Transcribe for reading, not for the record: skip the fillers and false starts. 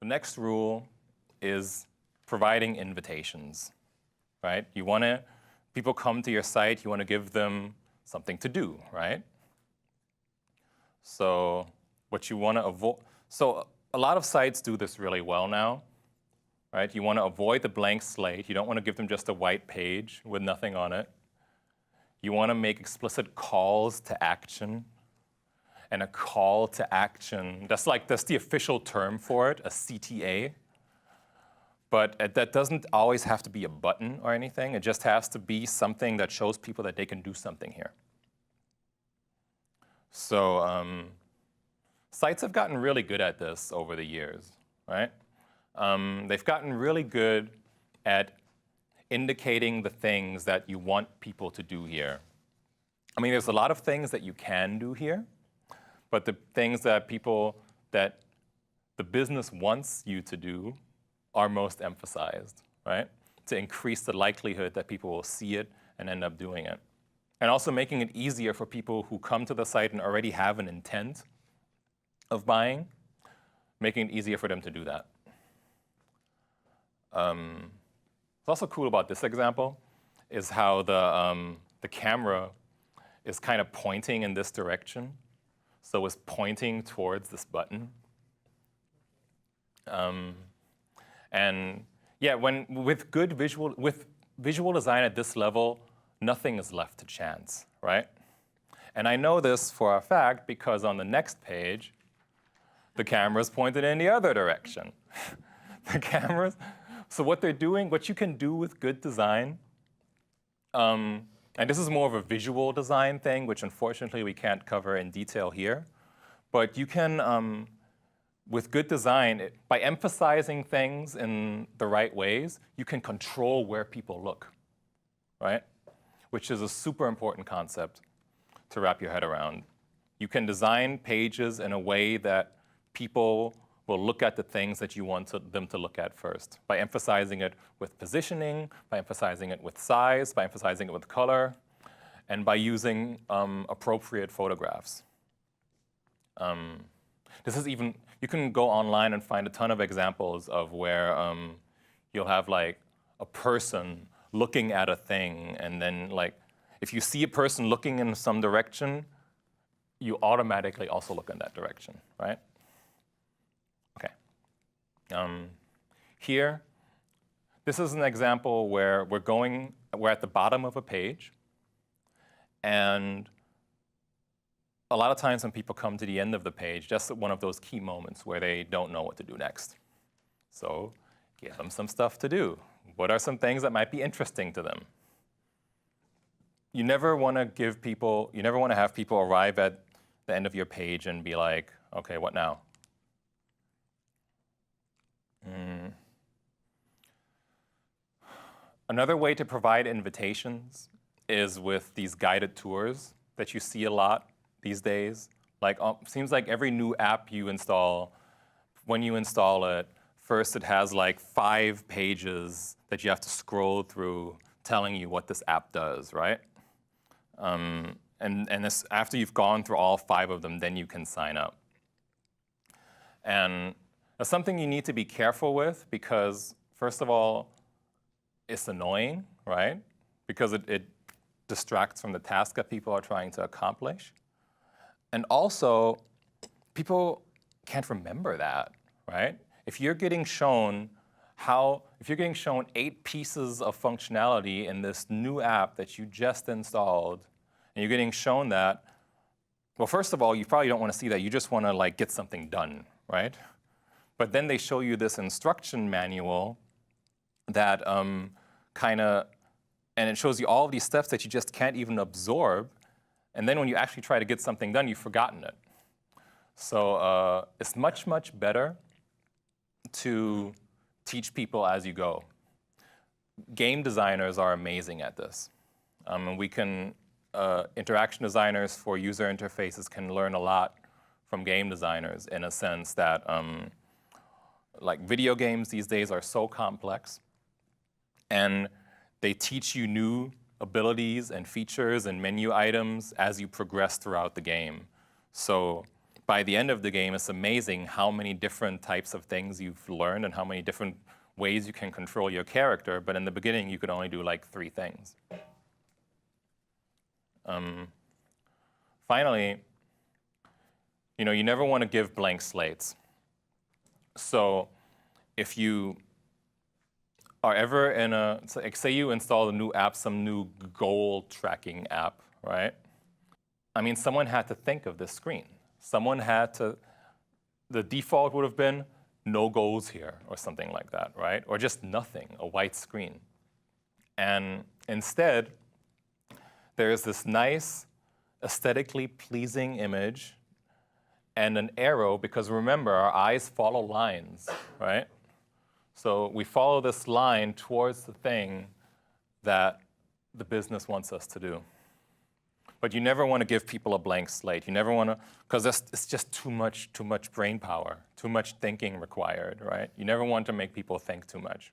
The next rule is providing invitations, right? You want to, people come to your site, you want to give them something to do, right? So what you want to avoid, so a lot of sites do this really well now, right? You want to avoid the blank slate. You don't want to give them just a white page with nothing on it. You want to make explicit calls to action. And a call to action, that's the official term for it, a CTA. But that doesn't always have to be a button or anything. It just has to be something that shows people that they can do something here. So sites have gotten really good at this over the years, right? They've gotten really good at indicating the things that you want people to do here. I mean, there's a lot of things that you can do here, but the things that the business wants you to do are most emphasized, right? To increase the likelihood that people will see it and end up doing it. And also making it easier for people who come to the site and already have an intent of buying, making it easier for them to do that. What's also cool about this example is how the camera is kind of pointing in this direction. So it's pointing towards this button. And yeah, with visual design at this level, nothing is left to chance, right? And I know this for a fact because on the next page, the camera's pointed in the other direction. So what they're doing, what you can do with good design, and this is more of a visual design thing, which unfortunately we can't cover in detail here, but you can, with good design, by emphasizing things in the right ways, you can control where people look, right? Which is a super important concept to wrap your head around. You can design pages in a way that people will look at the things that you want them to look at first, by emphasizing it with positioning, by emphasizing it with size, by emphasizing it with color, and by using appropriate photographs. You can go online and find a ton of examples of where you'll have like a person looking at a thing, and then like, if you see a person looking in some direction, you automatically also look in that direction, right? Okay. Here, this is an example where we're at the bottom of a page, and a lot of times when people come to the end of the page, that's one of those key moments where they don't know what to do next. So give them some stuff to do. What are some things that might be interesting to them? You never want to have people arrive at the end of your page and be like, okay, what now? Another way to provide invitations is with these guided tours that you see a lot these days. Like, seems like every new app you install, when you install it, first it has like 5 pages that you have to scroll through telling you what this app does, right? And this, after you've gone through all 5 of them, then you can sign up. And that's something you need to be careful with because, first of all, it's annoying, right? Because it distracts from the task that people are trying to accomplish. And also, people can't remember that, right? If you're getting shown 8 pieces of functionality in this new app that you just installed, and you're getting shown that, well, first of all, you probably don't want to see that. You just want to like get something done, right? But then they show you this instruction manual that and it shows you all of these steps that you just can't even absorb. And then when you actually try to get something done, you've forgotten it. So it's much, much better to teach people as you go. Game designers are amazing at this. And we can, interaction designers for user interfaces can learn a lot from game designers in a sense that like video games these days are so complex, and they teach you new abilities and features and menu items as you progress throughout the game. So by the end of the game, it's amazing how many different types of things you've learned and how many different ways you can control your character. But in the beginning, you could only do like 3 things. Finally, you never want to give blank slates. So if you are ever in say you install a new app, some new goal tracking app, right? I mean, someone had to think of this screen. Someone had to, the default would have been no goals here or something like that, right? Or just nothing, a white screen. And instead, there's this nice, aesthetically pleasing image and an arrow, because remember, our eyes follow lines, right? So we follow this line towards the thing that the business wants us to do. But you never want to give people a blank slate. You never want to, because it's just too much brain power, too much thinking required, right? You never want to make people think too much.